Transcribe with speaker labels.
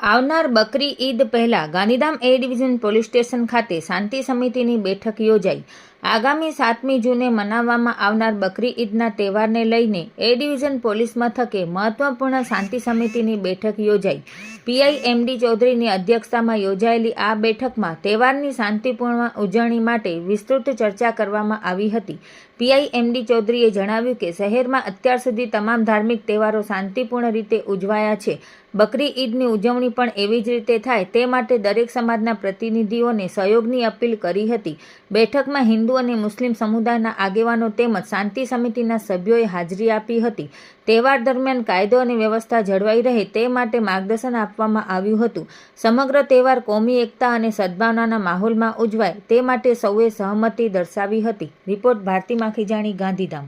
Speaker 1: આવનાર બકરી ઈદ પહેલા ગાંધીધામ એ ડિવિઝન પોલીસ સ્ટેશન ખાતે શાંતિ સમિતિની બેઠક યોજાઈ। આગામી 7મી જૂને મનાવવામાં આવનાર બકરી ઈદના તહેવારને લઈને એ ડિવિઝન પોલીસ મથકે મહત્વપૂર્ણ શાંતિ સમિતિની બેઠક યોજાઈ। પીઆઈ એમડી ચૌધરીની અધ્યક્ષતામાં યોજાયેલી આ બેઠકમાં તહેવારની શાંતિપૂર્ણ ઉજવણી માટે વિસ્તૃત ચર્ચા કરવામાં આવી હતી। પીઆઈ એમડી ચૌધરીએ જણાવ્યું કે શહેરમાં અત્યાર સુધી તમામ ધાર્મિક તહેવારો શાંતિપૂર્ણ રીતે ઉજવાયા છે। બકરી ઈદની ઉજવણી પણ એવી જ રીતે થાય તે માટે દરેક સમાજના પ્રતિનિધિઓને સહયોગની અપીલ કરી હતી। બેઠકમાં હિન્દુ અને મુસ્લિમ સમુદાયના આગેવાનો તેમજ શાંતિ સમિતિના સભ્યોએ હાજરી આપી હતી। તહેવાર દરમિયાન કાયદો અને વ્યવસ્થા જળવાઈ રહે તે માટે માર્ગદર્શન આપવામાં આવ્યું હતું। સમગ્ર તહેવાર કોમી એકતા અને સદભાવનાના માહોલમાં ઉજવાય તે માટે સૌએ સહમતિ દર્શાવી હતી। રિપોર્ટ ભારતી માખીજાણી, ગાંધીધામ।